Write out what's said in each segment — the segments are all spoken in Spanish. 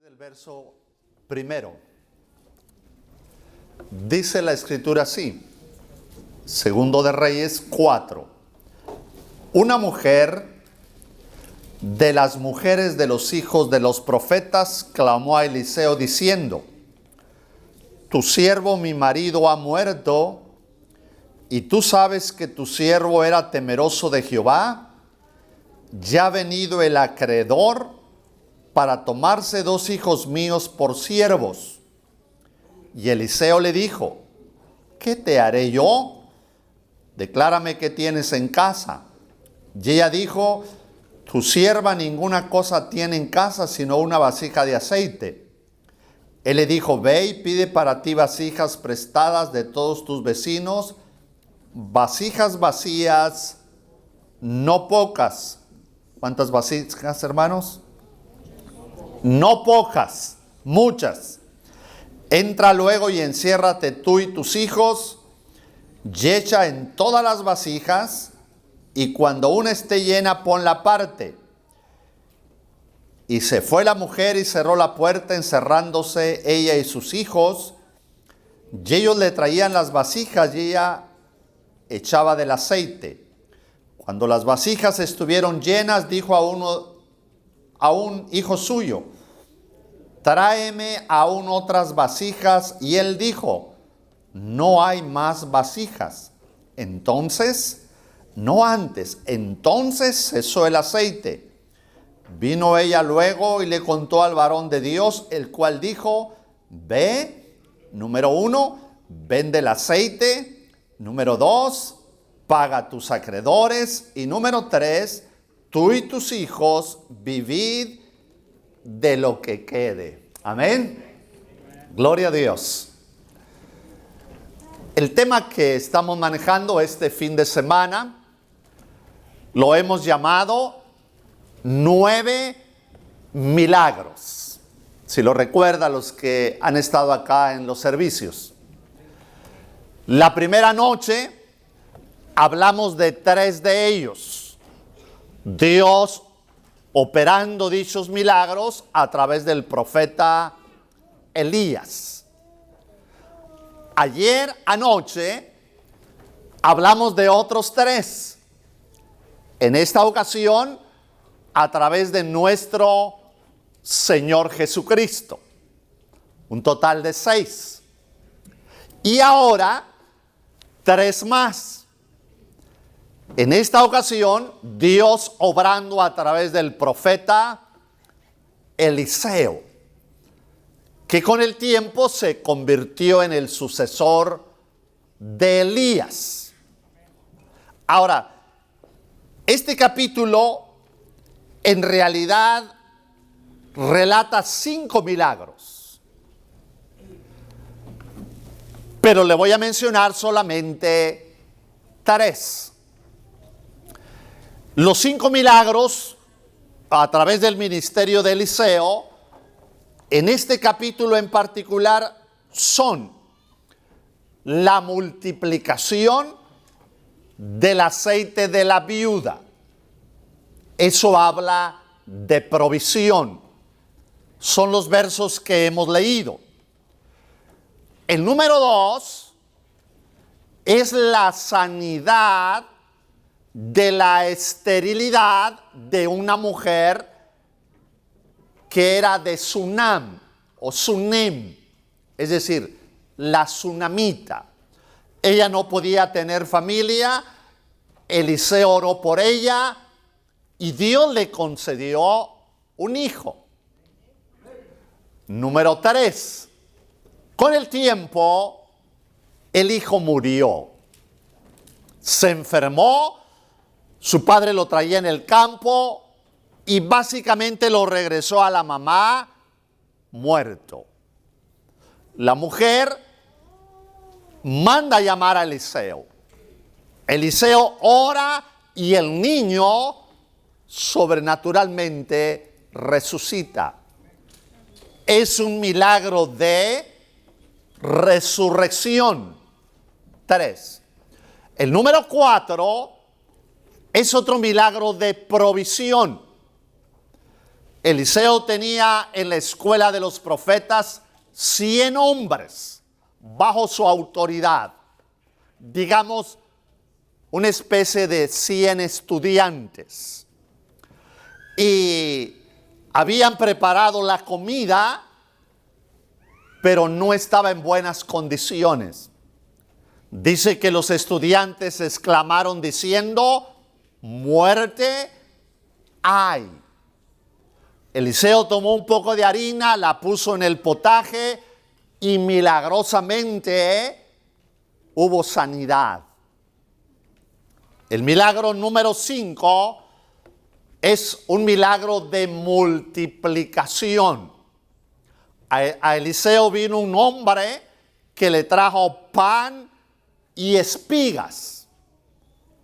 El verso primero. Dice la escritura así, Segundo de Reyes 4. Una mujer de las mujeres de los hijos de los profetas clamó a Eliseo diciendo: tu siervo mi marido ha muerto, y tú sabes que tu siervo era temeroso de Jehová. Ya ha venido el acreedor para tomarse 2 hijos míos por siervos. Y Eliseo le dijo: ¿qué te haré yo? Declárame qué tienes en casa. Y ella dijo: tu sierva ninguna cosa tiene en casa sino una vasija de aceite. Él le dijo: ve y pide para ti vasijas prestadas de todos tus vecinos, vasijas vacías, no pocas. ¿Cuántas vasijas, hermanos? No pocas, muchas. Entra luego y enciérrate tú y tus hijos, y echa en todas las vasijas, y cuando una esté llena, ponla aparte. Y se fue la mujer y cerró la puerta, encerrándose ella y sus hijos. Y ellos le traían las vasijas y ella echaba del aceite. Cuando las vasijas estuvieron llenas, dijo a un hijo suyo: tráeme aún otras vasijas. Y él dijo: no hay más vasijas. Entonces cesó el aceite. Vino ella luego y le contó al varón de Dios, el cual dijo: ve, número 1, vende el aceite. Número 2, paga tus acreedores. Y número 3, tú y tus hijos vivid de lo que quede. Amén. Gloria a Dios. El tema que estamos manejando este fin de semana lo hemos llamado 9 milagros. Si lo recuerdan los que han estado acá en los servicios. La primera noche hablamos de 3 de ellos. Dios operando dichos milagros a través del profeta Elías. Ayer anoche hablamos de otros 3. En esta ocasión, a través de nuestro Señor Jesucristo. Un total de 6. Y ahora, 3 más. En esta ocasión, Dios obrando a través del profeta Eliseo, que con el tiempo se convirtió en el sucesor de Elías. Ahora, este capítulo en realidad relata 5 milagros, pero le voy a mencionar solamente 3. Los 5 milagros a través del ministerio de Eliseo en este capítulo en particular son la multiplicación del aceite de la viuda. Eso habla de provisión. Son los versos que hemos leído. El número 2 es la sanidad de la esterilidad de una mujer que era de Sunam o Sunem, es decir, la sunamita. Ella no podía tener familia. Eliseo oró por ella y Dios le concedió un hijo. Número 3. Con el tiempo, el hijo murió. Se enfermó. Su padre lo traía en el campo y básicamente lo regresó a la mamá muerto. La mujer manda a llamar a Eliseo. Eliseo ora y el niño sobrenaturalmente resucita. Es un milagro de resurrección. 3. El número 4 es otro milagro de provisión. Eliseo tenía en la escuela de los profetas 100 hombres bajo su autoridad. Digamos, una especie de 100 estudiantes. Y habían preparado la comida, pero no estaba en buenas condiciones. Dice que los estudiantes exclamaron diciendo: muerte hay. Eliseo tomó un poco de harina, la puso en el potaje y milagrosamente hubo sanidad. El milagro número 5 es un milagro de multiplicación. A Eliseo vino un hombre que le trajo pan y espigas,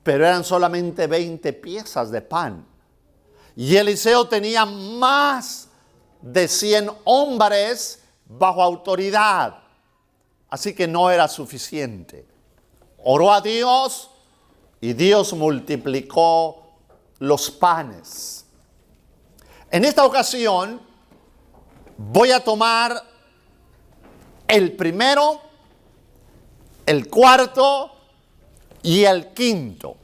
pero eran solamente 20 piezas de pan. Y Eliseo tenía más de 100 hombres bajo autoridad, así que no era suficiente. Oró a Dios y Dios multiplicó los panes. En esta ocasión voy a tomar el primero, el cuarto y el quinto.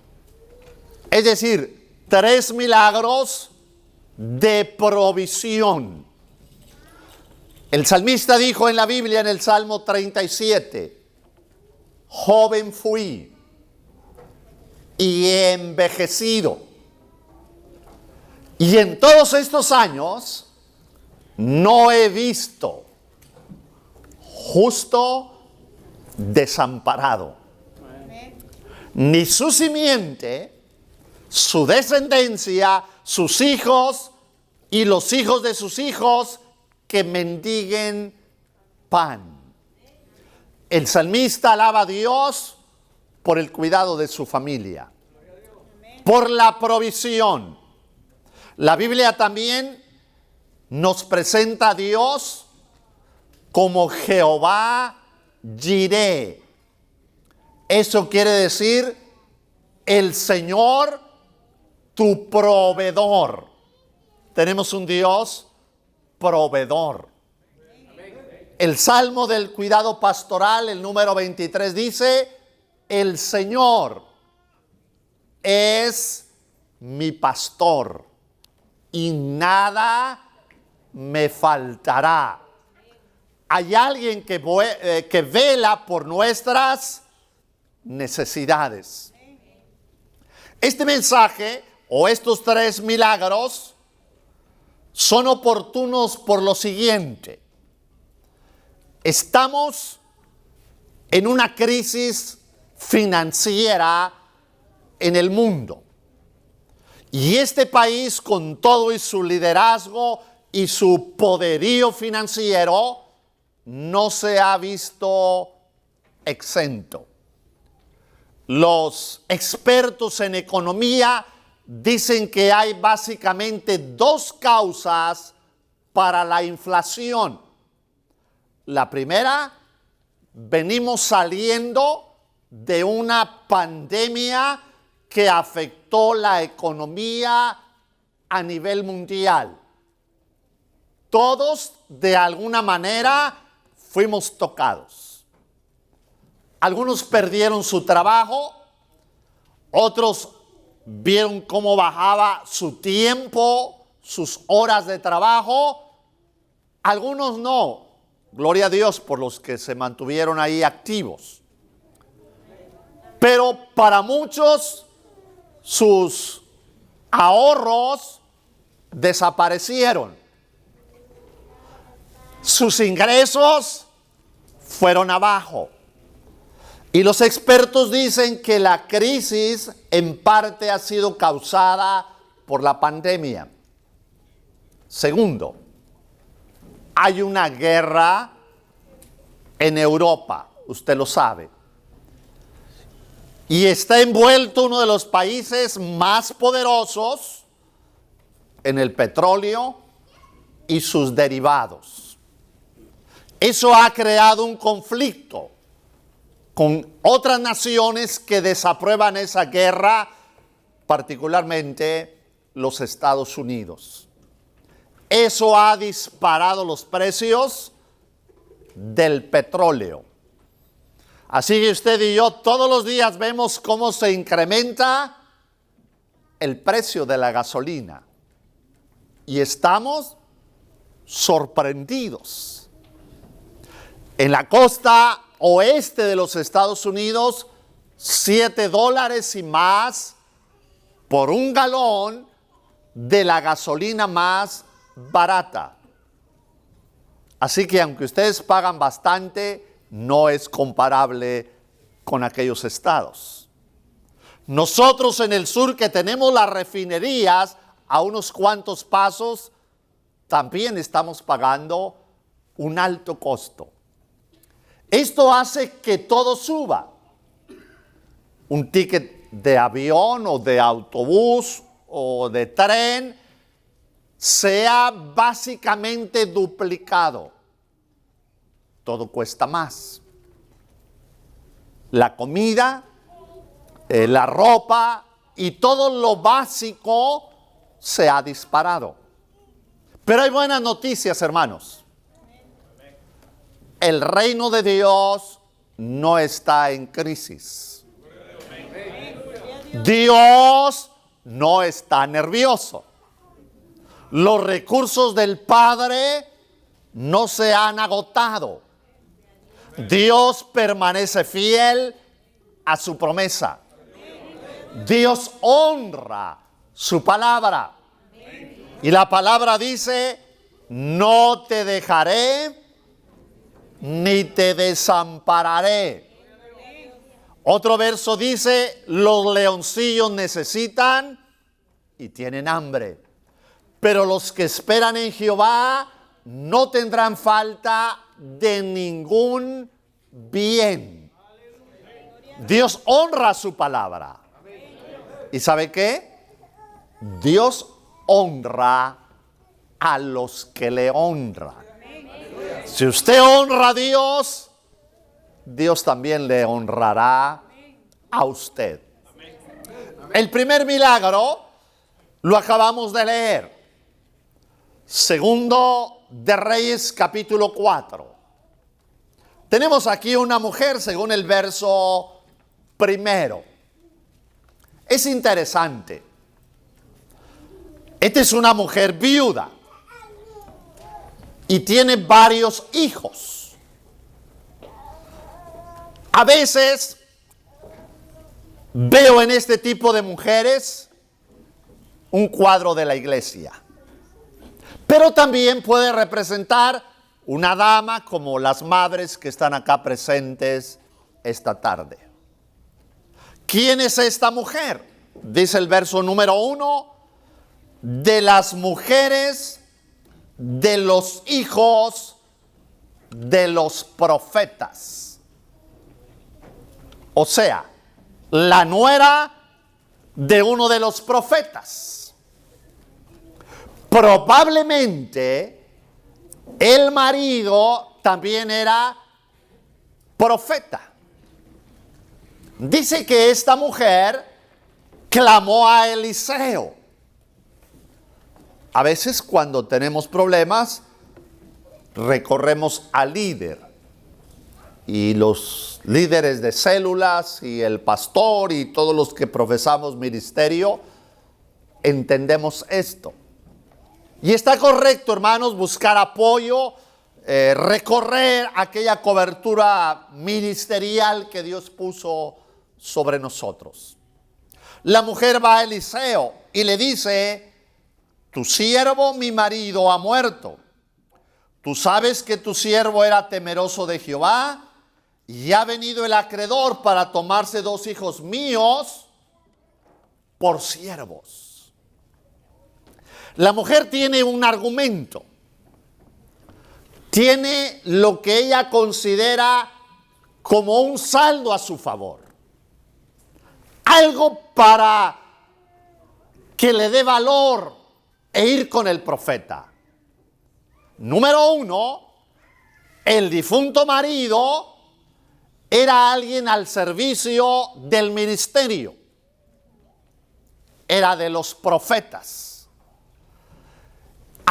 Es decir, 3 milagros de provisión. El salmista dijo en la Biblia, en el Salmo 37, joven fui y he envejecido, y en todos estos años no he visto justo desamparado, ni su simiente, su descendencia, sus hijos y los hijos de sus hijos que mendiguen pan. El salmista alaba a Dios por el cuidado de su familia, por la provisión. La Biblia también nos presenta a Dios como Jehová Jireh. Eso quiere decir el Señor, tu proveedor. Tenemos un Dios proveedor. El Salmo del cuidado pastoral, el número 23, dice: el Señor es mi pastor y nada me faltará. Hay alguien que vela por nuestras necesidades. Este mensaje o estos 3 milagros son oportunos por lo siguiente. Estamos en una crisis financiera en el mundo. Y este país, con todo y su liderazgo y su poderío financiero, no se ha visto exento. Los expertos en economía dicen que hay básicamente 2 causas para la inflación. La primera, venimos saliendo de una pandemia que afectó la economía a nivel mundial. Todos, de alguna manera, fuimos tocados. Algunos perdieron su trabajo, otros vieron cómo bajaba su tiempo, sus horas de trabajo. Algunos no. Gloria a Dios por los que se mantuvieron ahí activos. Pero para muchos, sus ahorros desaparecieron. Sus ingresos fueron abajo. Y los expertos dicen que la crisis en parte ha sido causada por la pandemia. Segundo, hay una guerra en Europa, usted lo sabe. Y está envuelto uno de los países más poderosos en el petróleo y sus derivados. Eso ha creado un conflicto con otras naciones que desaprueban esa guerra, particularmente los Estados Unidos. Eso ha disparado los precios del petróleo. Así que usted y yo todos los días vemos cómo se incrementa el precio de la gasolina. Y estamos sorprendidos. En la costa oeste de los Estados Unidos, $7 y más por un galón de la gasolina más barata. Así que aunque ustedes pagan bastante, no es comparable con aquellos estados. Nosotros en el sur, que tenemos las refinerías a unos cuantos pasos, también estamos pagando un alto costo. Esto hace que todo suba. Un ticket de avión o de autobús o de tren se ha básicamente duplicado. Todo cuesta más. La comida, la ropa y todo lo básico se ha disparado. Pero hay buenas noticias, hermanos. El reino de Dios no está en crisis. Dios no está nervioso. Los recursos del Padre no se han agotado. Dios permanece fiel a su promesa. Dios honra su palabra. Y la palabra dice: no te dejaré ni te desampararé. Otro verso dice: los leoncillos necesitan y tienen hambre, pero los que esperan en Jehová no tendrán falta de ningún bien. Dios honra su palabra. ¿Y sabe qué? Dios honra a los que le honran. Si usted honra a Dios, Dios también le honrará a usted. El primer milagro lo acabamos de leer. Segundo de Reyes, capítulo 4. Tenemos aquí una mujer, según el verso primero. Es interesante. Esta es una mujer viuda y tiene varios hijos. A veces veo en este tipo de mujeres un cuadro de la iglesia, pero también puede representar una dama como las madres que están acá presentes esta tarde. ¿Quién es esta mujer? Dice el verso número 1: de las mujeres de los hijos de los profetas. O sea, la nuera de uno de los profetas. Probablemente el marido también era profeta. Dice que esta mujer clamó a Eliseo. A veces cuando tenemos problemas, recorremos al líder. Y los líderes de células y el pastor y todos los que profesamos ministerio, entendemos esto. Y está correcto, hermanos, buscar apoyo, recorrer aquella cobertura ministerial que Dios puso sobre nosotros. La mujer va a Eliseo y le dice: tu siervo, mi marido, ha muerto. Tú sabes que tu siervo era temeroso de Jehová, y ha venido el acreedor para tomarse 2 hijos míos por siervos. La mujer tiene un argumento. Tiene lo que ella considera como un saldo a su favor. Algo para que le dé valor e ir con el profeta. Número 1, el difunto marido era alguien al servicio del ministerio. Era de los profetas.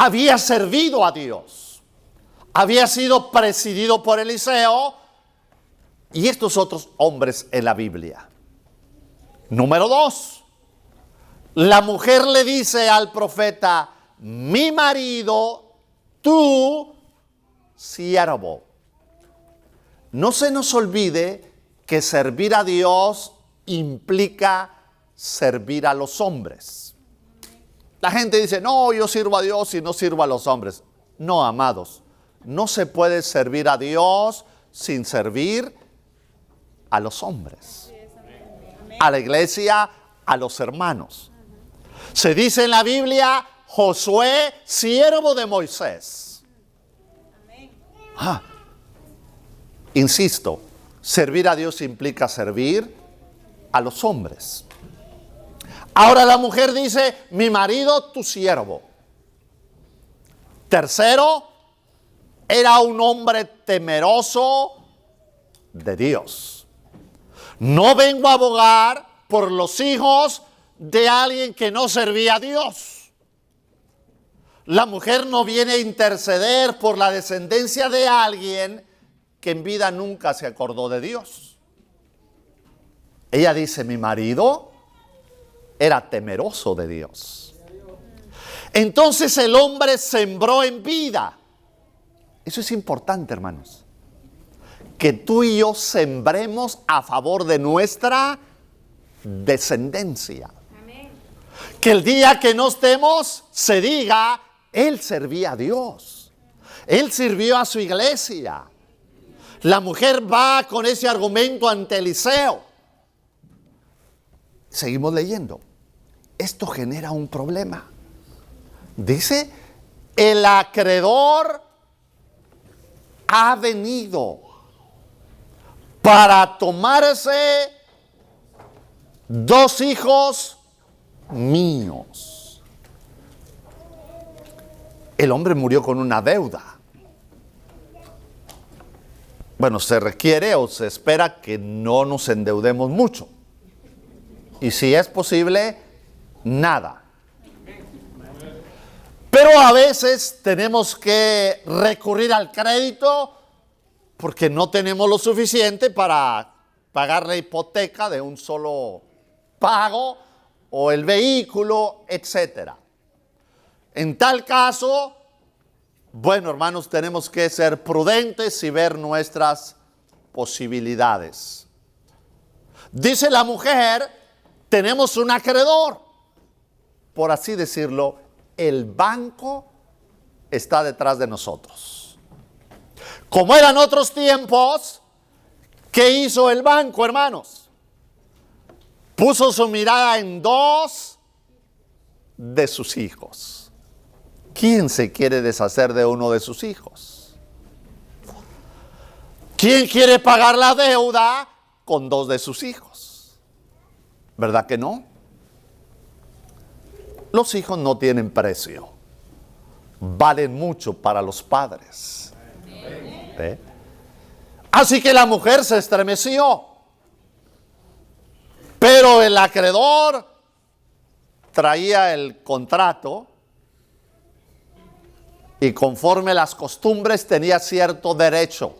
había servido a Dios. Había sido presidido por Eliseo y estos otros hombres en la Biblia. Número 2. La mujer le dice al profeta: mi marido, tu siervo. No se nos olvide que servir a Dios implica servir a los hombres. La gente dice: no, yo sirvo a Dios y no sirvo a los hombres. No, amados, no se puede servir a Dios sin servir a los hombres, a la iglesia, a los hermanos. Se dice en la Biblia: Josué, siervo de Moisés. Insisto, servir a Dios implica servir a los hombres. Ahora la mujer dice: mi marido, tu siervo. Tercero, era un hombre temeroso de Dios. No vengo a abogar por los hijos de alguien que no servía a Dios. La mujer no viene a interceder por la descendencia de alguien que en vida nunca se acordó de Dios. Ella dice: mi marido era temeroso de Dios. Entonces el hombre sembró en vida. Eso es importante, hermanos. Que tú y yo sembremos a favor de nuestra descendencia. Amén. Que el día que no estemos se diga: él servía a Dios. Él sirvió a su iglesia. La mujer va con ese argumento ante Eliseo. Seguimos leyendo. Esto genera un problema. Dice: el acreedor ha venido para tomarse 2 hijos míos. El hombre murió con una deuda. Bueno, se requiere o se espera que no nos endeudemos mucho. Y si es posible, nada. Pero a veces tenemos que recurrir al crédito porque no tenemos lo suficiente para pagar la hipoteca de un solo pago o el vehículo, etc. En tal caso, bueno, hermanos, tenemos que ser prudentes y ver nuestras posibilidades. Dice la mujer: tenemos un acreedor. Por así decirlo, el banco está detrás de nosotros. Como eran otros tiempos, ¿qué hizo el banco, hermanos? Puso su mirada en 2 de sus hijos. ¿Quién se quiere deshacer de uno de sus hijos? ¿Quién quiere pagar la deuda con 2 de sus hijos? ¿Verdad que no? Los hijos no tienen precio. Valen mucho para los padres. ¿Eh? Así que la mujer se estremeció. Pero el acreedor traía el contrato y conforme las costumbres tenía cierto derecho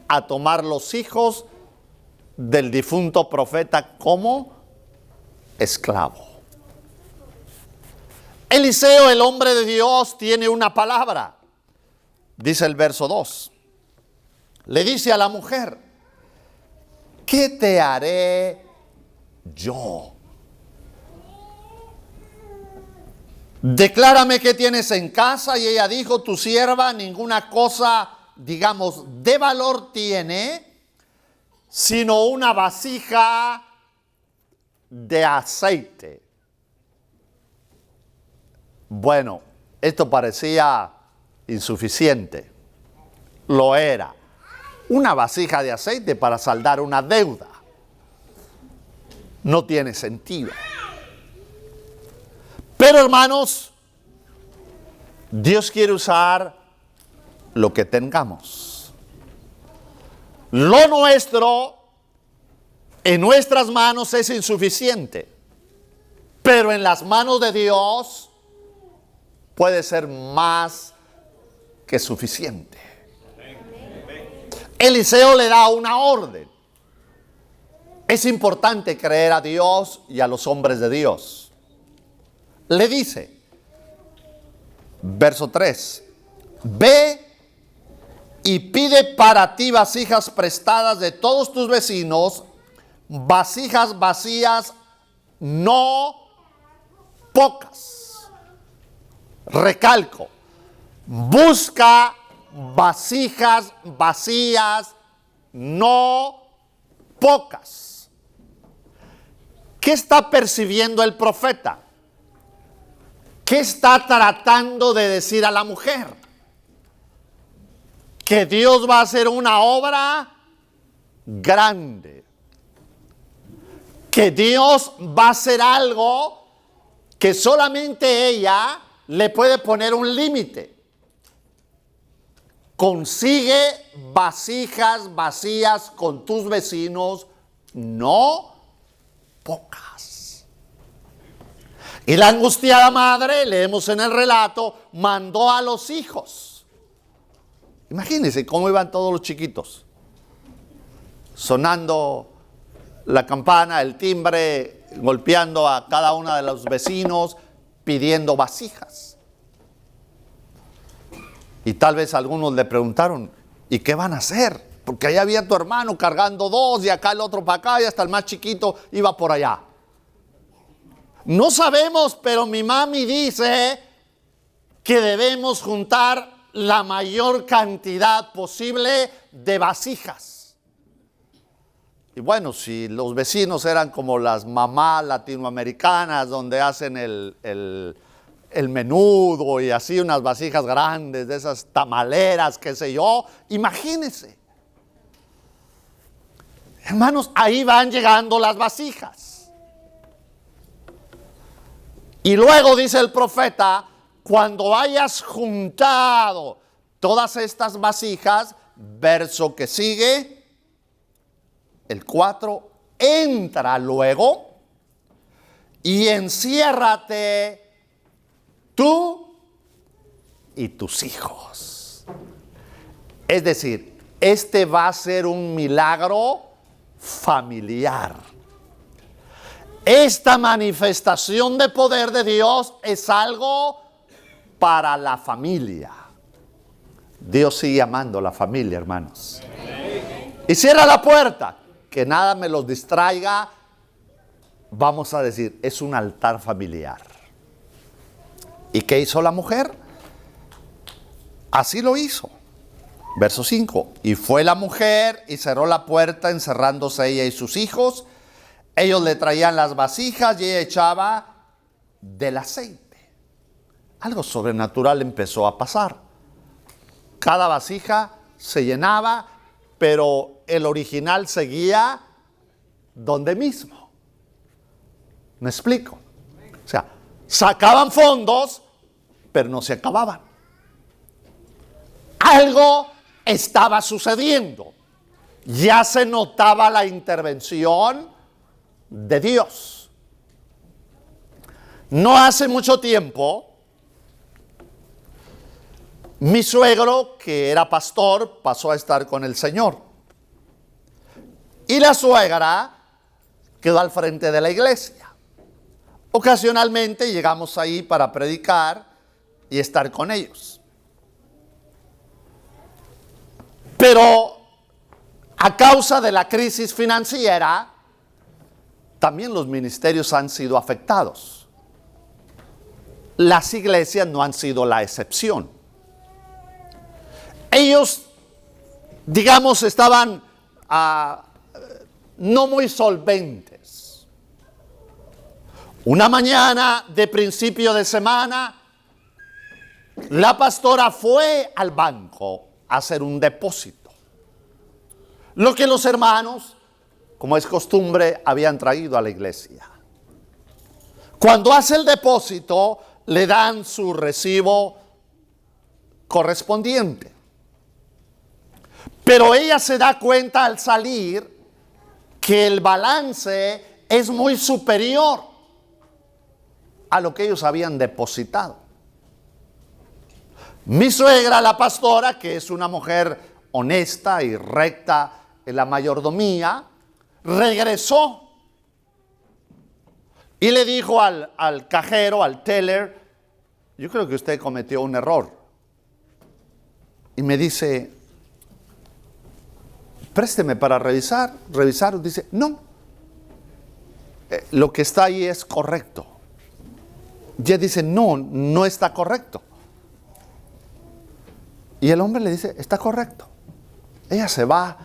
a tomar los hijos del difunto profeta como esclavo. Eliseo, el hombre de Dios, tiene una palabra. Dice el verso 2. Le dice a la mujer: ¿qué te haré yo? Declárame qué tienes en casa. Y ella dijo: tu sierva ninguna cosa, digamos, de valor tiene, sino una vasija de aceite. Bueno, esto parecía insuficiente. Lo era. Una vasija de aceite para saldar una deuda. No tiene sentido. Pero, hermanos, Dios quiere usar lo que tengamos. Lo nuestro en nuestras manos es insuficiente. Pero en las manos de Dios puede ser más que suficiente. Eliseo le da una orden. Es importante creer a Dios y a los hombres de Dios. Le dice, verso 3, ve y pide para ti vasijas prestadas de todos tus vecinos, vasijas vacías, no pocas. Recalco, busca vasijas vacías, no pocas. ¿Qué está percibiendo el profeta? ¿Qué está tratando de decir a la mujer? Que Dios va a hacer una obra grande. Que Dios va a hacer algo que solamente ella le puede poner un límite. Consigue vasijas vacías con tus vecinos, no pocas. Y la angustiada madre, leemos en el relato, mandó a los hijos. Imagínense cómo iban todos los chiquitos, sonando la campana, el timbre, golpeando a cada uno de los vecinos, pidiendo vasijas. Y tal vez algunos le preguntaron, ¿y qué van a hacer? Porque allá había tu hermano cargando dos y acá el otro para acá y hasta el más chiquito iba por allá. No sabemos, pero mi mami dice que debemos juntar la mayor cantidad posible de vasijas. Y bueno, si los vecinos eran como las mamás latinoamericanas donde hacen el menudo y así unas vasijas grandes, de esas tamaleras, qué sé yo, imagínense. Hermanos, ahí van llegando las vasijas. Y luego dice el profeta, cuando hayas juntado todas estas vasijas, verso que sigue, el 4, entra luego y enciérrate tú y tus hijos. Es decir, este va a ser un milagro familiar. Esta manifestación de poder de Dios es algo para la familia. Dios sigue amando a la familia, hermanos. Y cierra la puerta, que nada me los distraiga. Vamos a decir, es un altar familiar. ¿Y qué hizo la mujer? Así lo hizo. Verso 5. Y fue la mujer y cerró la puerta, encerrándose ella y sus hijos. Ellos le traían las vasijas y ella echaba del aceite. Algo sobrenatural empezó a pasar. Cada vasija se llenaba, pero el original seguía donde mismo. ¿Me explico? O sea, sacaban fondos, pero no se acababan. Algo estaba sucediendo. Ya se notaba la intervención de Dios. No hace mucho tiempo, mi suegro, que era pastor, pasó a estar con el Señor. Y la suegra quedó al frente de la iglesia. Ocasionalmente llegamos ahí para predicar y estar con ellos. Pero a causa de la crisis financiera, también los ministerios han sido afectados. Las iglesias no han sido la excepción. Ellos, digamos, estaban no muy solventes. Una mañana de principio de semana, la pastora fue al banco a hacer un depósito. Lo que los hermanos, como es costumbre, habían traído a la iglesia. Cuando hace el depósito, le dan su recibo correspondiente. Pero ella se da cuenta al salir que el balance es muy superior a lo que ellos habían depositado. Mi suegra, la pastora, que es una mujer honesta y recta en la mayordomía, regresó y le dijo al cajero, al teller: yo creo que usted cometió un error. Y me dice: présteme para revisar. Dice: no, lo que está ahí es correcto. Y ella dice: no, no está correcto. Y el hombre le dice: está correcto. Ella se va,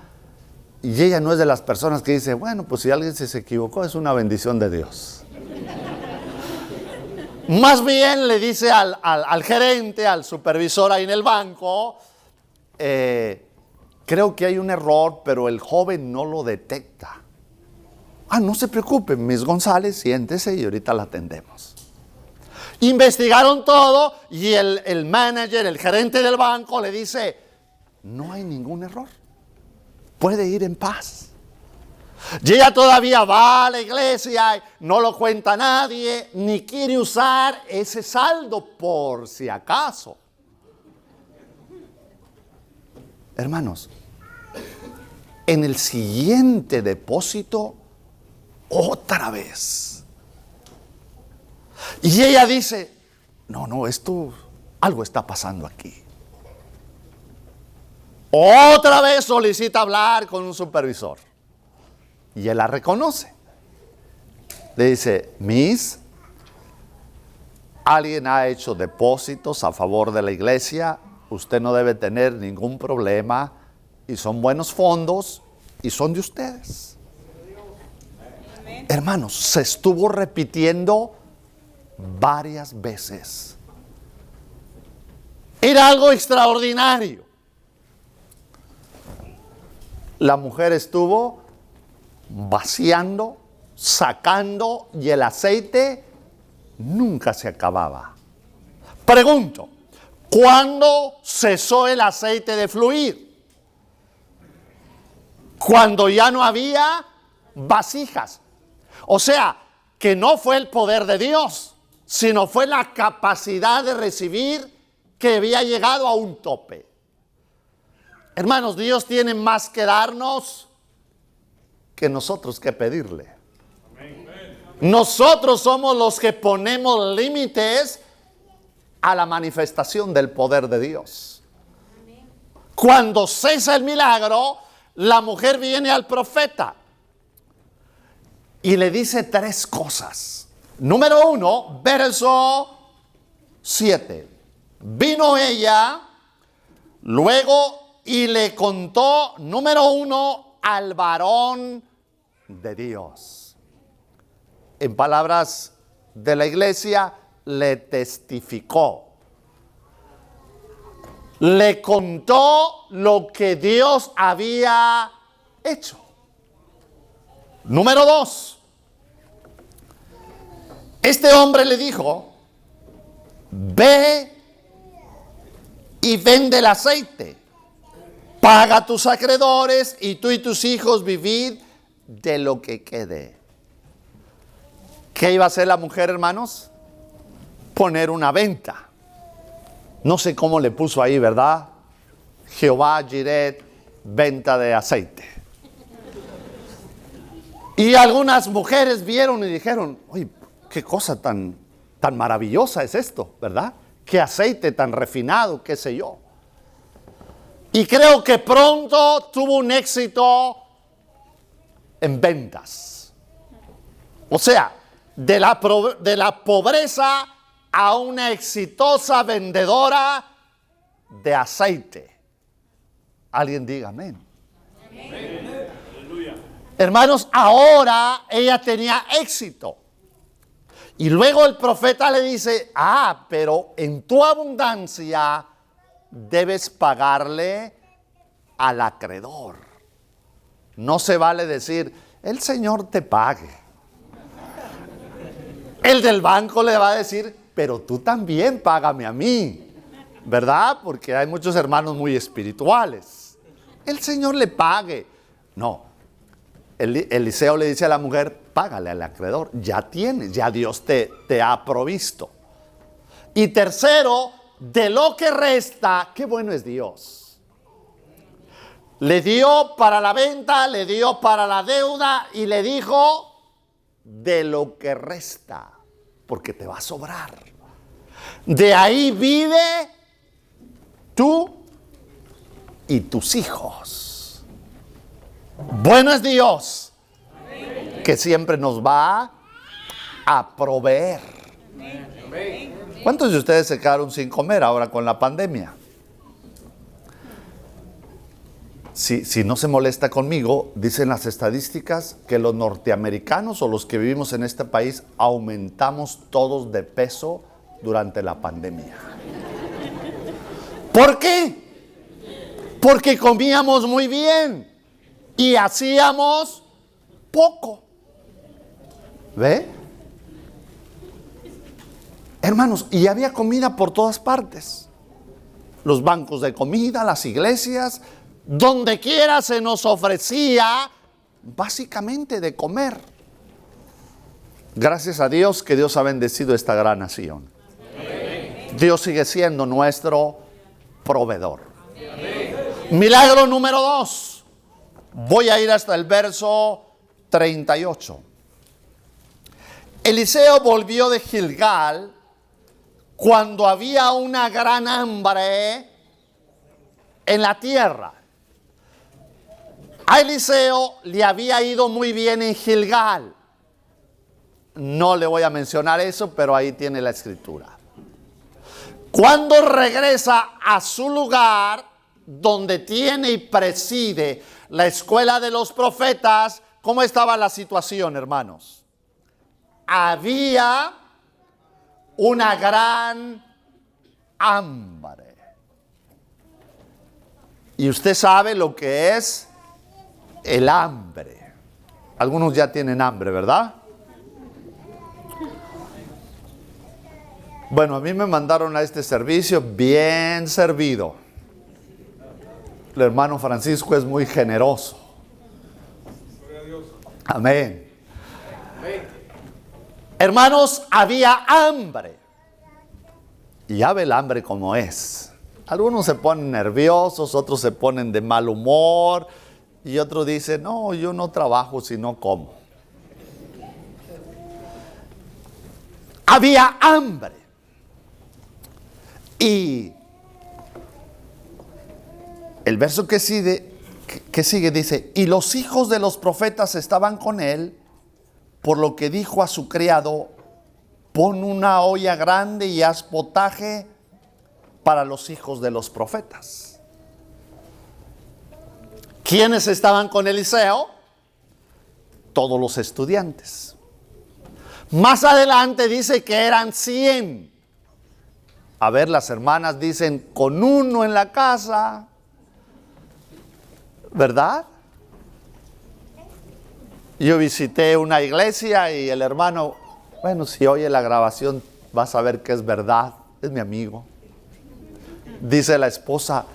y ella no es de las personas que dice: bueno, pues si alguien se equivocó, es una bendición de Dios. Más bien le dice al gerente, al supervisor ahí en el banco: creo que hay un error, pero el joven no lo detecta. Ah, no se preocupe, Miss González, siéntese y ahorita la atendemos. Investigaron todo y el manager, el gerente del banco le dice: no hay ningún error, puede ir en paz. Y ella todavía va a la iglesia y no lo cuenta a nadie, ni quiere usar ese saldo por si acaso. Hermanos, en el siguiente depósito, otra vez. Y ella dice: no, algo está pasando aquí. Otra vez solicita hablar con un supervisor. Y él la reconoce. Le dice: Miss, alguien ha hecho depósitos a favor de la iglesia. Usted no debe tener ningún problema. Y son buenos fondos y son de ustedes. Amén. Hermanos, se estuvo repitiendo varias veces. Era algo extraordinario. La mujer estuvo vaciando, sacando, y el aceite nunca se acababa. Pregunto: ¿cuándo cesó el aceite de fluir? Cuando ya no había vasijas. O sea, que no fue el poder de Dios, sino fue la capacidad de recibir que había llegado a un tope. Hermanos, Dios tiene más que darnos que nosotros que pedirle. Nosotros somos los que ponemos límites a la manifestación del poder de Dios. Cuando cesa el milagro, la mujer viene al profeta y le dice 3 cosas. Número 1, verso 7. Vino ella luego y le contó, número 1, al varón de Dios. En palabras de la iglesia, le testificó. Le contó lo que Dios había hecho. Número 2. Este hombre le dijo: ve y vende el aceite, paga a tus acreedores y tú y tus hijos vivid de lo que quede. ¿Qué iba a hacer la mujer, hermanos? Poner una venta. No sé cómo le puso ahí, ¿verdad? Jehová Jireh, venta de aceite. Y algunas mujeres vieron y dijeron: oye, qué cosa tan maravillosa es esto, ¿verdad? Qué aceite tan refinado, qué sé yo. Y creo que pronto tuvo un éxito en ventas. O sea, de la pobreza a una exitosa vendedora de aceite. Alguien diga amén. Amén. Hermanos, ahora ella tenía éxito. Y luego el profeta le dice: pero en tu abundancia debes pagarle al acreedor. No se vale decir: el Señor te pague. El del banco le va a decir: pero tú también págame a mí, ¿verdad? Porque hay muchos hermanos muy espirituales. El Señor le pague. No. Eliseo le dice a la mujer: págale al acreedor. Ya tienes, ya Dios te ha provisto. Y tercero, de lo que resta, qué bueno es Dios. Le dio para la venta, le dio para la deuda y le dijo, de lo que resta, porque te va a sobrar. De ahí vive tú y tus hijos. Bueno es Dios, que siempre nos va a proveer. ¿Cuántos de ustedes se quedaron sin comer ahora con la pandemia? Si no se molesta conmigo, dicen las estadísticas que los norteamericanos o los que vivimos en este país aumentamos todos de peso durante la pandemia. ¿Por qué? Porque comíamos muy bien y hacíamos poco. ¿Ve? Hermanos, y había comida por todas partes. Los bancos de comida, las iglesias, donde quiera se nos ofrecía básicamente de comer. Gracias a Dios que Dios ha bendecido esta gran nación. Dios sigue siendo nuestro proveedor. Milagro número 2. Voy a ir hasta el verso 38. Eliseo volvió de Gilgal cuando había una gran hambre en la tierra. A Eliseo le había ido muy bien en Gilgal. No le voy a mencionar eso, pero ahí tiene la escritura. Cuando regresa a su lugar, donde tiene y preside la escuela de los profetas, ¿cómo estaba la situación, hermanos? Había una gran hambre. Y usted sabe lo que es el hambre. Algunos ya tienen hambre, ¿verdad? Bueno, a mí me mandaron a este servicio bien servido. El hermano Francisco es muy generoso. Amén. Hermanos, había hambre. Y ya ve el hambre como es. Algunos se ponen nerviosos, otros se ponen de mal humor. Y otros dicen, no, yo no trabajo si no como. Había hambre. Y el verso que sigue dice, y los hijos de los profetas estaban con él, por lo que dijo a su criado, pon una olla grande y haz potaje para los hijos de los profetas. ¿Quiénes estaban con Eliseo? Todos los estudiantes. Más adelante dice que eran 100. A ver, las hermanas dicen con uno en la casa, ¿verdad? Yo visité una iglesia y el hermano, bueno, si oye la grabación vas a ver que es verdad, es mi amigo. Dice la esposa,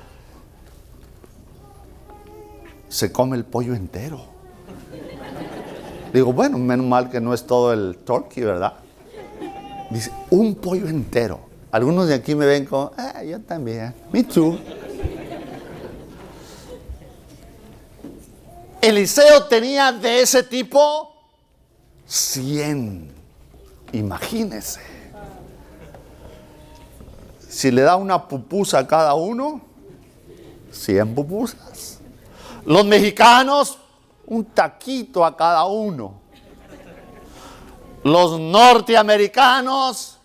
se come el pollo entero. Digo, bueno, menos mal que no es todo el turkey, ¿verdad? Dice, un pollo entero. Algunos de aquí me ven como, yo también, me too. Eliseo tenía de ese tipo 100. Imagínese. Si le da una pupusa a cada uno, 100 pupusas. Los mexicanos, un taquito a cada uno. Los norteamericanos,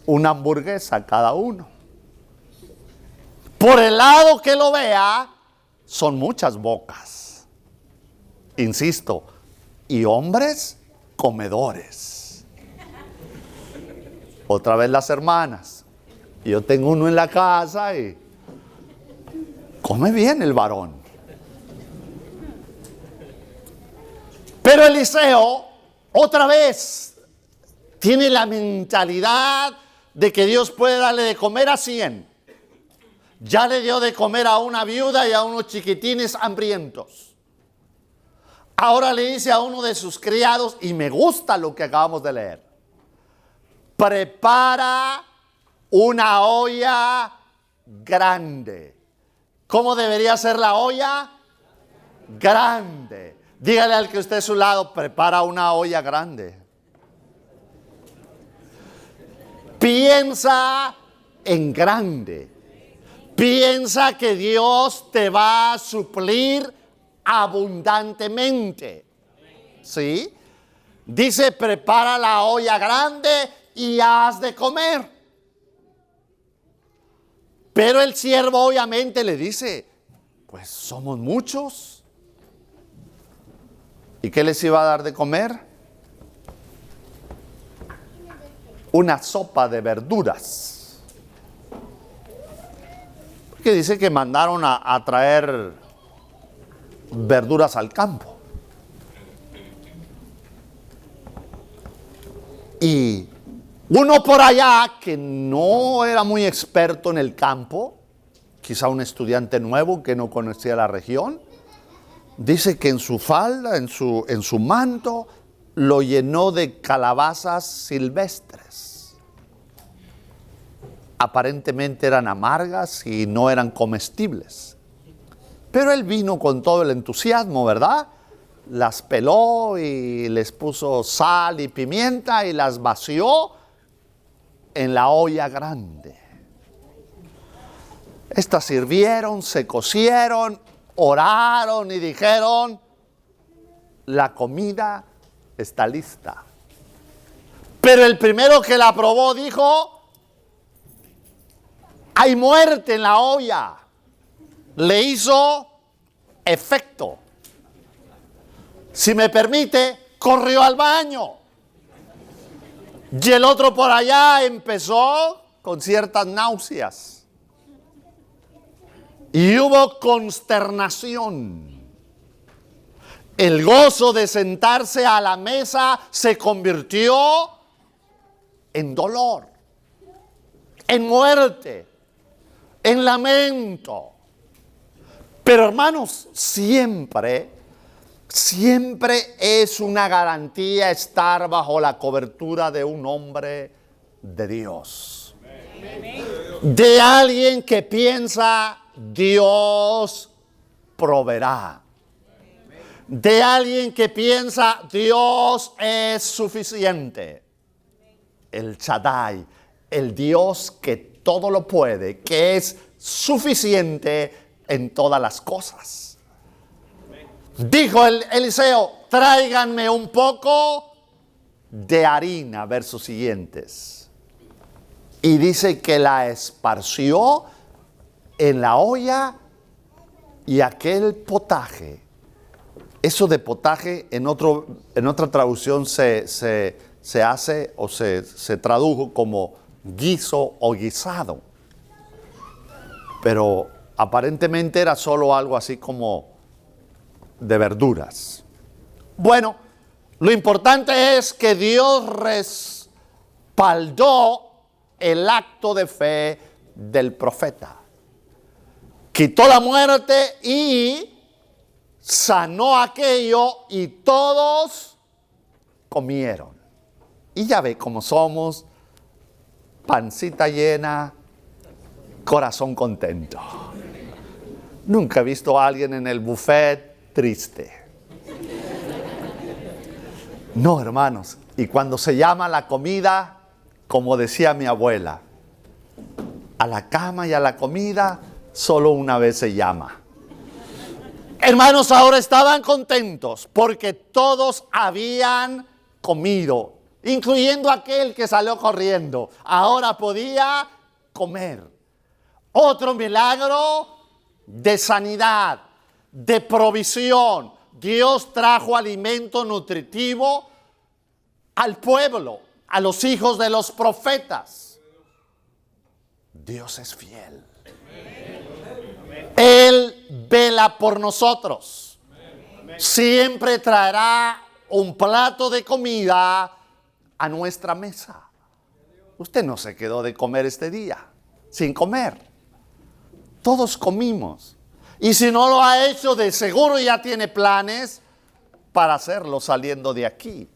una hamburguesa a cada uno. Por el lado que lo vea, son muchas bocas. Insisto, y hombres comedores. Otra vez las hermanas. Yo tengo uno en la casa y come bien el varón. Pero Eliseo, otra vez, tiene la mentalidad de que Dios puede darle de comer a 100. Ya le dio de comer a una viuda y a unos chiquitines hambrientos. Ahora le dice a uno de sus criados, y me gusta lo que acabamos de leer, prepara una olla grande. ¿Cómo debería ser la olla? Grande. Dígale al que esté a su lado, prepara una olla grande. Piensa en grande. Piensa que Dios te va a suplir abundantemente. ¿Sí? Dice, prepara la olla grande y haz de comer. Pero el siervo obviamente le dice, pues somos muchos. ¿Y qué les iba a dar de comer? Una sopa de verduras. Que dice que mandaron a traer verduras al campo. Y uno por allá que no era muy experto en el campo, quizá un estudiante nuevo que no conocía la región, dice que en su falda, en su manto, lo llenó de calabazas silvestres. Aparentemente eran amargas y no eran comestibles. Pero él vino con todo el entusiasmo, ¿verdad? Las peló y les puso sal y pimienta y las vació en la olla grande. Estas sirvieron, se cocieron, oraron y dijeron, la comida está lista. Pero el primero que la probó dijo, hay muerte en la olla. Le hizo efecto. Si me permite, corrió al baño. Y el otro por allá empezó con ciertas náuseas. Y hubo consternación. El gozo de sentarse a la mesa se convirtió en dolor, en muerte, en lamento. Pero hermanos, siempre es una garantía estar bajo la cobertura de un hombre de Dios. De alguien que piensa, Dios proveerá. De alguien que piensa, Dios es suficiente. El Shaddai, el Dios que todo lo puede, que es suficiente en todas las cosas. Dijo Eliseo, tráiganme un poco de harina, versos siguientes. Y dice que la esparció en la olla y aquel potaje. Eso de potaje en otra traducción se hace o se tradujo como guiso o guisado. Pero aparentemente era solo algo así como de verduras. Bueno, lo importante es que Dios respaldó el acto de fe del profeta. Quitó la muerte y sanó aquello y todos comieron. Y ya ve cómo somos, pancita llena, corazón contento. Nunca he visto a alguien en el buffet triste. No, hermanos. Y cuando se llama la comida, como decía mi abuela, a la cama y a la comida solo una vez se llama. Hermanos, ahora estaban contentos porque todos habían comido, incluyendo aquel que salió corriendo. Ahora podía comer. Otro milagro de sanidad, de provisión. Dios trajo alimento nutritivo al pueblo, a los hijos de los profetas. Dios es fiel. Él vela por nosotros. Siempre traerá un plato de comida a nuestra mesa. Usted no se quedó de comer este día sin comer. Todos comimos. Y si no lo ha hecho, de seguro ya tiene planes para hacerlo saliendo de aquí.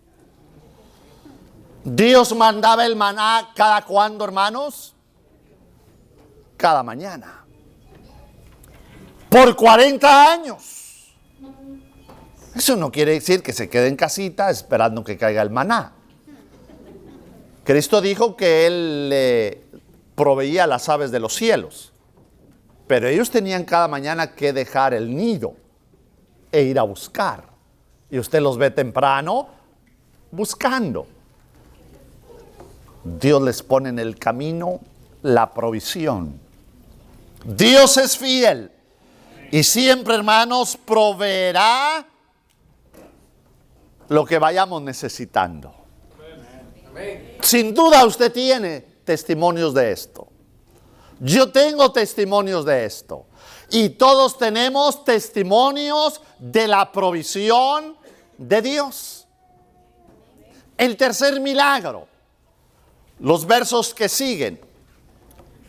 Dios mandaba el maná cada cuándo, hermanos. cada mañana. Por 40 años. Eso no quiere decir que se quede en casita esperando que caiga el maná. Cristo dijo que Él le proveía las aves de los cielos. Pero ellos tenían cada mañana que dejar el nido e ir a buscar. Y usted los ve temprano buscando. Dios les pone en el camino la provisión. Dios es fiel. Y siempre, hermanos, proveerá lo que vayamos necesitando. Sin duda usted tiene testimonios de esto. Yo tengo testimonios de esto. Y todos tenemos testimonios de la provisión de Dios. El tercer milagro. Los versos que siguen.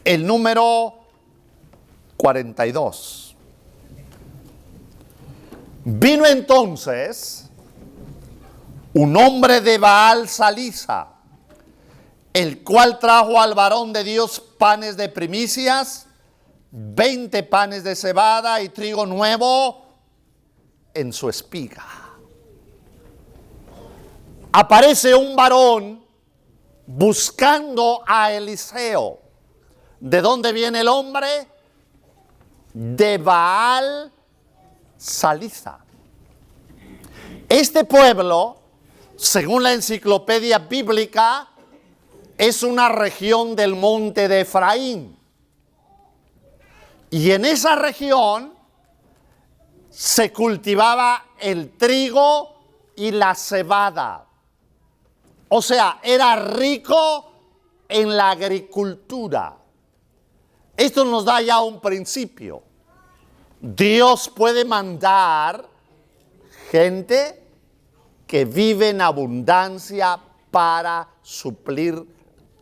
El número 42. Vino entonces un hombre de Baal Salisa, el cual trajo al varón de Dios panes de primicias, 20 panes de cebada y trigo nuevo en su espiga. Aparece un varón buscando a Eliseo. ¿De dónde viene el hombre? De Baal Salisa. Este pueblo, según la enciclopedia bíblica, es una región del monte de Efraín. Y en esa región se cultivaba el trigo y la cebada. O sea, era rico en la agricultura. Esto nos da ya un principio. Dios puede mandar gente que vive en abundancia para suplir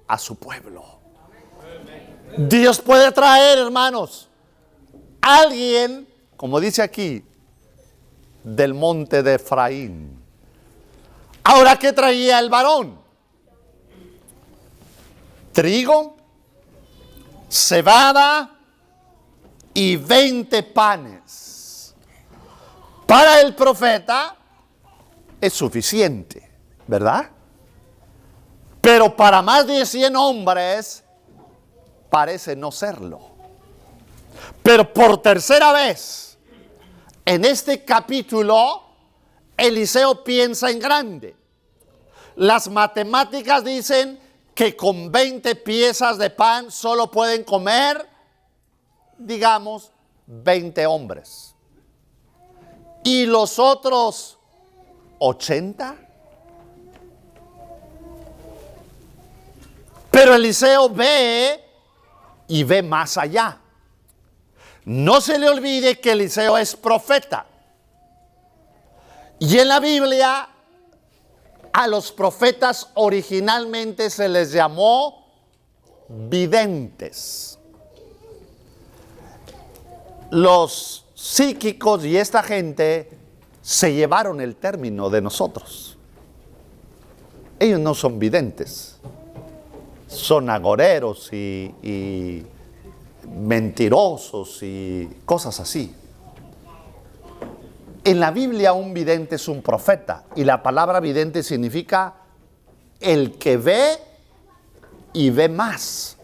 a su pueblo. Dios puede traer, hermanos, alguien, como dice aquí, del monte de Efraín. Ahora, ¿qué traía el varón? Trigo, cebada y 20 panes. Para el profeta es suficiente, ¿verdad? Pero para más de 100 hombres parece no serlo. Pero por tercera vez en este capítulo Eliseo piensa en grande. Las matemáticas dicen que con 20 piezas de pan solo pueden comer, digamos, 20 hombres. ¿Y los otros 80? Pero Eliseo ve y ve más allá. No se le olvide que Eliseo es profeta. Y en la Biblia a los profetas originalmente se les llamó videntes. Los psíquicos y esta gente se llevaron el término de nosotros. Ellos no son videntes, son agoreros y mentirosos y cosas así. En la Biblia un vidente es un profeta y la palabra vidente significa el que ve y ve más.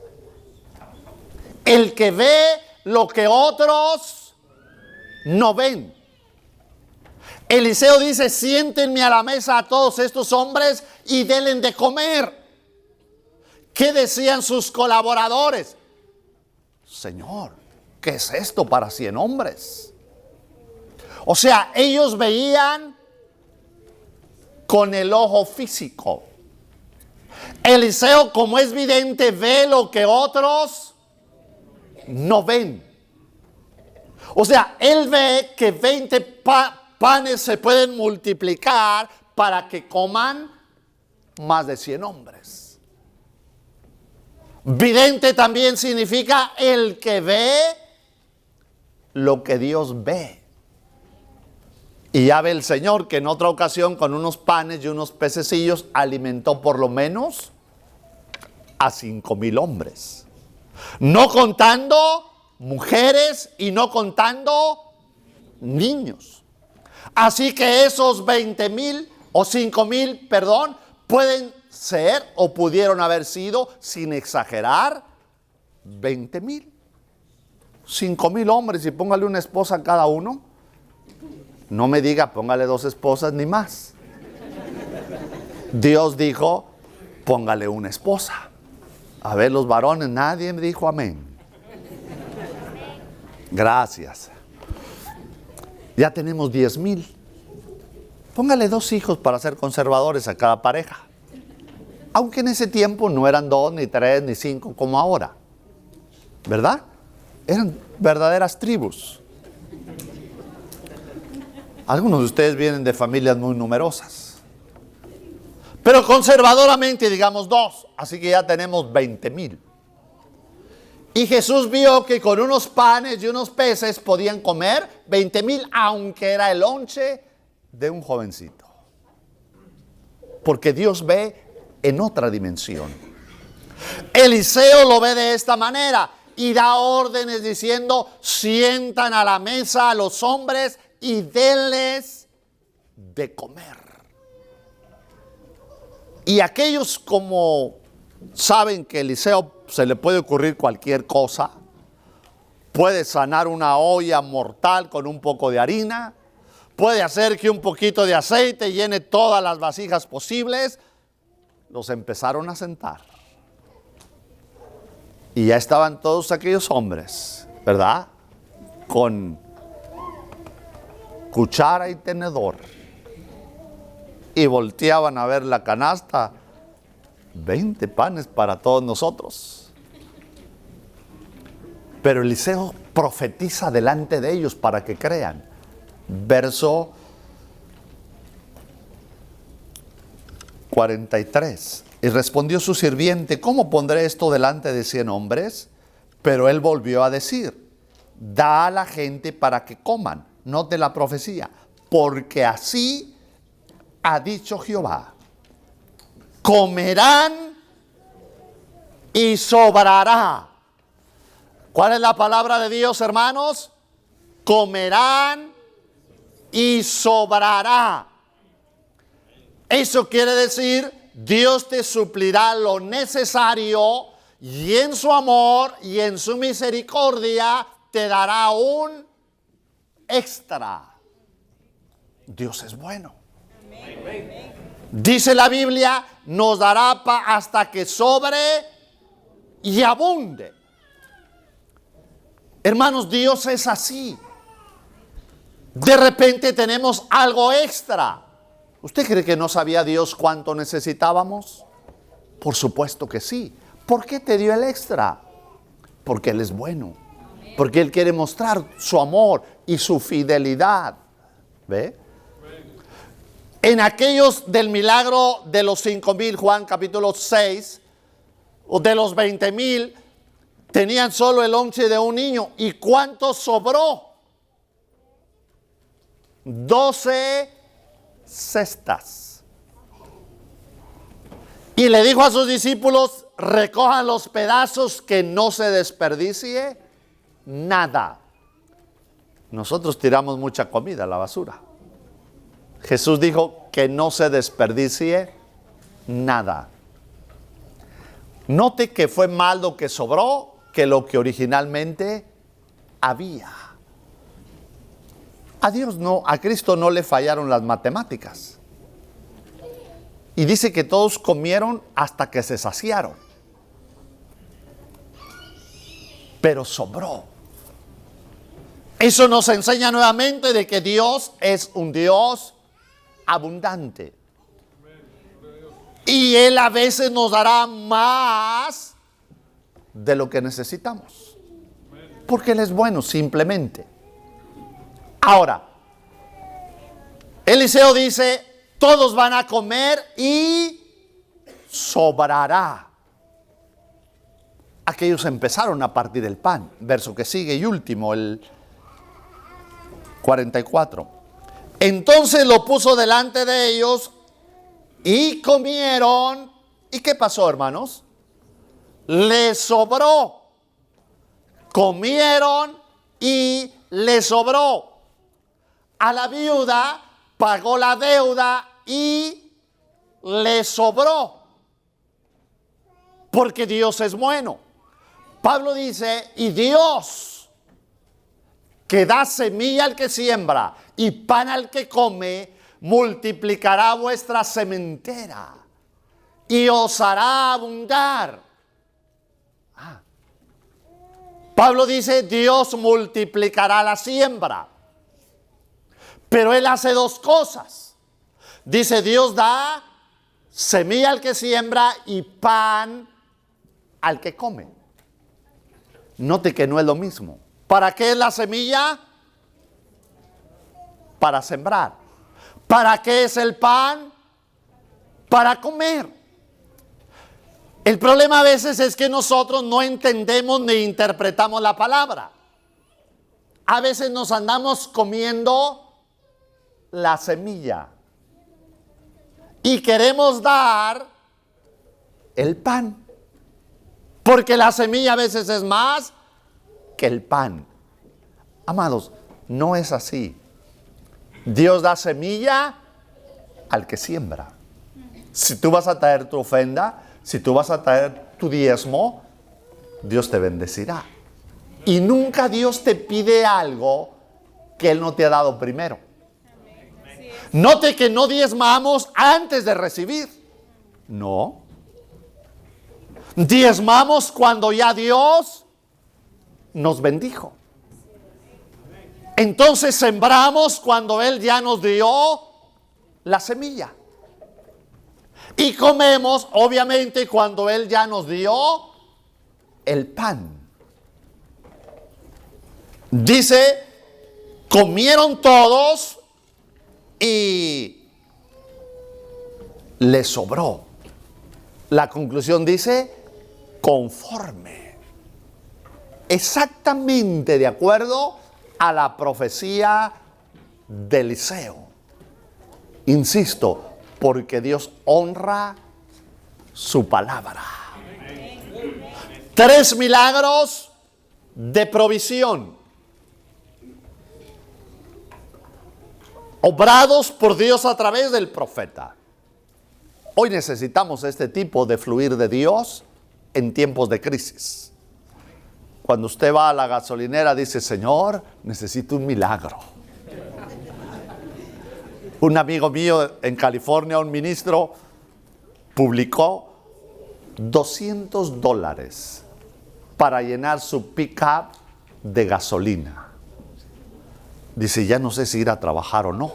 El que ve lo que otros no ven. Eliseo dice: siéntenme a la mesa a todos estos hombres y denle de comer. ¿Qué decían sus colaboradores? Señor, ¿qué es esto para 100 hombres? O sea, ellos veían con el ojo físico. Eliseo, como es vidente, ve lo que otros no ven. O sea, él ve que 20 panes se pueden multiplicar para que coman más de 100 hombres. Vidente también significa el que ve lo que Dios ve. Y ya ve el Señor que en otra ocasión con unos panes y unos pececillos alimentó por lo menos a 5,000 hombres. No contando mujeres y no contando niños. Así que esos 20,000 o 5,000, perdón, pueden ser o pudieron haber sido, sin exagerar, 20,000. 5,000 hombres y póngale una esposa a cada uno. No me diga, póngale 2 esposas ni más. Dios dijo, póngale una esposa. A ver, los varones, nadie me dijo amén. Gracias. Ya tenemos 10,000. Póngale 2 hijos para ser conservadores a cada pareja. Aunque en ese tiempo no eran 2, ni 3, ni 5 como ahora. ¿Verdad? Eran verdaderas tribus. Algunos de ustedes vienen de familias muy numerosas. Pero conservadoramente digamos 2. Así que ya tenemos 20,000. Y Jesús vio que con unos panes y unos peces podían comer 20,000, aunque era el lonche de un jovencito. Porque Dios ve en otra dimensión. Eliseo lo ve de esta manera y da órdenes diciendo, sientan a la mesa a los hombres y denles de comer. Y aquellos, como saben que a Eliseo se le puede ocurrir cualquier cosa, puede sanar una olla mortal con un poco de harina, puede hacer que un poquito de aceite llene todas las vasijas posibles, los empezaron a sentar. Y ya estaban todos aquellos hombres, ¿verdad? Con cuchara y tenedor. Y volteaban a ver la canasta. 20 panes para todos nosotros. Pero Eliseo profetiza delante de ellos para que crean. Verso 43. Y respondió su sirviente, ¿cómo pondré esto delante de 100 hombres? Pero él volvió a decir, da a la gente para que coman. Note la profecía. Porque así ha dicho Jehová. Comerán y sobrará. ¿Cuál es la palabra de Dios, hermanos? Comerán y sobrará. Eso quiere decir, Dios te suplirá lo necesario y en su amor y en su misericordia te dará un extra. Dios es bueno. Dice la Biblia, nos dará hasta que sobre y abunde. Hermanos, Dios es así. De repente tenemos algo extra. ¿Usted cree que no sabía Dios cuánto necesitábamos? Por supuesto que sí. ¿Por qué te dio el extra? Porque Él es bueno. Porque Él quiere mostrar su amor y su fidelidad. ¿Ve? En aquellos del milagro de los 5,000, Juan capítulo 6, o de los 20,000, tenían solo el lonche de un niño. ¿Y cuánto sobró? 12 cestas. Y le dijo a sus discípulos, recojan los pedazos, que no se desperdicie nada. Nosotros tiramos mucha comida a la basura. Jesús dijo que no se desperdicie nada. Note que fue más lo que sobró que lo que originalmente había. A Cristo no le fallaron las matemáticas. Y dice que todos comieron hasta que se saciaron. Pero sobró. Eso nos enseña nuevamente de que Dios es un Dios abundante. Y Él a veces nos dará más de lo que necesitamos. Porque Él es bueno, simplemente. Ahora, Eliseo dice, todos van a comer y sobrará. Aquellos empezaron a partir el pan. Verso que sigue y último, el 44. Entonces lo puso delante de ellos y comieron. ¿Y qué pasó, hermanos? Les sobró. comieron y le sobró. A la viuda pagó la deuda y le sobró. Porque Dios es bueno. Pablo dice, y Dios, que da semilla al que siembra y pan al que come, multiplicará vuestra sementera y os hará abundar. Pablo dice, Dios multiplicará la siembra. Pero Él hace dos cosas. Dice, Dios da semilla al que siembra y pan al que come. Note que no es lo mismo. ¿Para qué es la semilla? Para sembrar. ¿Para qué es el pan? Para comer. El problema a veces es que nosotros no entendemos ni interpretamos la palabra. A veces nos andamos comiendo la semilla y queremos dar el pan, porque la semilla a veces es más que el pan. Amados, no es así. Dios da semilla al que siembra. Si tú vas a traer tu ofrenda, si tú vas a traer tu diezmo, Dios te bendecirá. Y nunca Dios te pide algo que Él no te ha dado primero. Note que no diezmamos antes de recibir. No. Diezmamos cuando ya Dios nos bendijo. Entonces sembramos cuando Él ya nos dio la semilla. Y comemos, obviamente, cuando Él ya nos dio el pan. Dice, comieron todos y les sobró. La conclusión dice, conforme. Exactamente de acuerdo a la profecía de Eliseo. Insisto, porque Dios honra su palabra. 3 milagros de provisión, obrados por Dios a través del profeta. Hoy necesitamos este tipo de fluir de Dios en tiempos de crisis. Cuando usted va a la gasolinera, dice, Señor, necesito un milagro. Un amigo mío en California, un ministro, publicó $200 para llenar su pick-up de gasolina. Dice, ya no sé si ir a trabajar o no,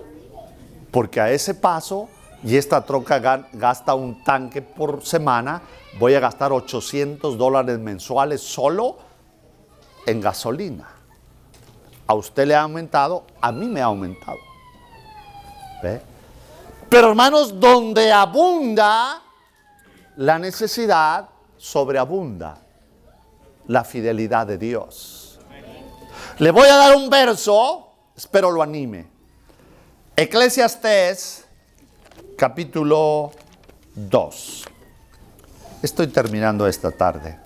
porque a ese paso, y esta troca gasta un tanque por semana, voy a gastar $800 mensuales solo en gasolina. A usted le ha aumentado, a mí me ha aumentado. ¿Ve? Pero hermanos, donde abunda la necesidad, sobreabunda la fidelidad de Dios. Le voy a dar un verso, espero lo anime. Eclesiastés, capítulo 2. Estoy terminando esta tarde.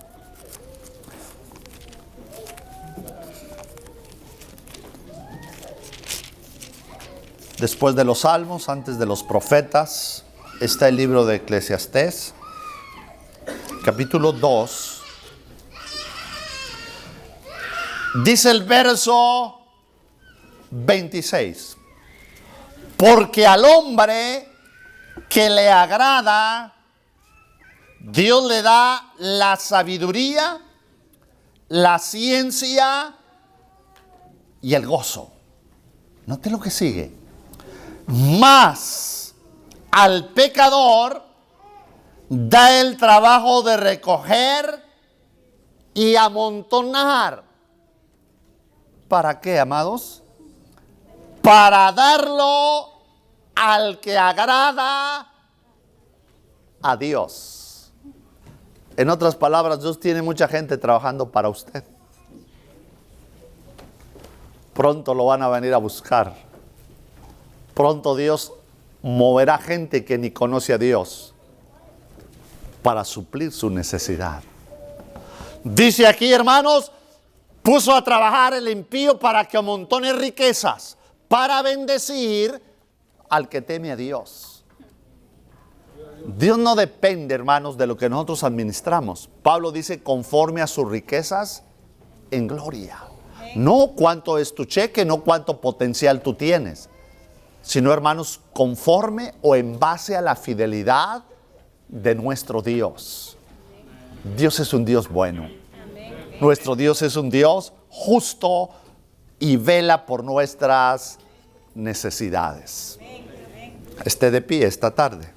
Después de los salmos, antes de los profetas, está el libro de Eclesiastés, capítulo 2. Dice el verso 26. Porque al hombre que le agrada, Dios le da la sabiduría, la ciencia y el gozo. Note lo que sigue. Mas al pecador da el trabajo de recoger y amontonar. ¿Para qué, amados? Para darlo al que agrada a Dios. En otras palabras, Dios tiene mucha gente trabajando para usted. Pronto lo van a venir a buscar. Pronto Dios moverá gente que ni conoce a Dios para suplir su necesidad. Dice aquí, hermanos, Puso a trabajar el impío para que amontone riquezas, para bendecir al que teme a Dios. Dios no depende, hermanos, de lo que nosotros administramos. Pablo dice, conforme a sus riquezas en gloria. No cuánto es tu cheque, no cuánto potencial tú tienes, sino, hermanos, conforme o en base a la fidelidad de nuestro Dios. Dios es un Dios bueno. Nuestro Dios es un Dios justo y vela por nuestras necesidades. Esté de pie esta tarde.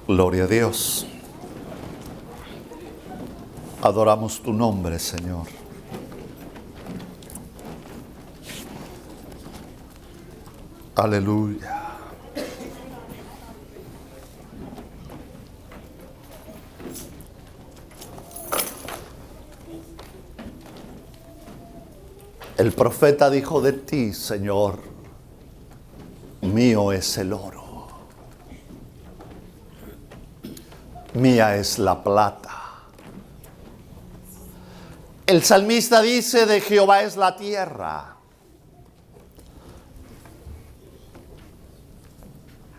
Gloria a Dios. Adoramos tu nombre, Señor. Aleluya. El profeta dijo de ti, Señor, mío es el oro, mía es la plata. El salmista dice, de Jehová es la tierra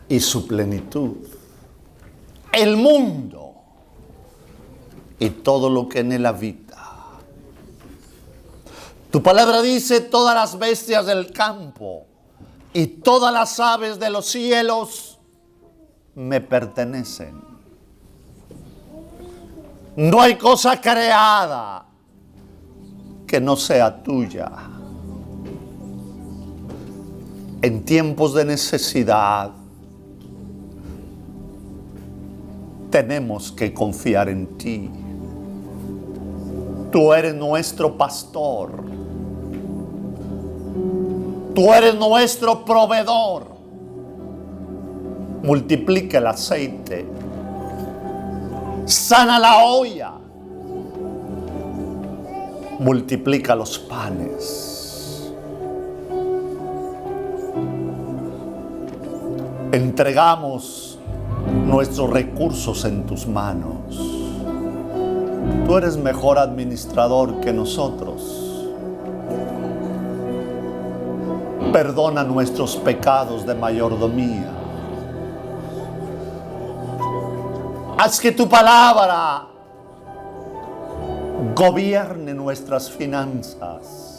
y su plenitud, el mundo y todo lo que en él habita. Tu palabra dice, todas las bestias del campo y todas las aves de los cielos me pertenecen. No hay cosa creada que no sea tuya. En tiempos de necesidad tenemos que confiar en ti. Tú eres nuestro pastor. Tú eres nuestro proveedor. Multiplica el aceite. Sana la olla. Multiplica los panes. Entregamos nuestros recursos en tus manos. Tú eres mejor administrador que nosotros. Perdona nuestros pecados de mayordomía. Haz que tu palabra gobierne nuestras finanzas.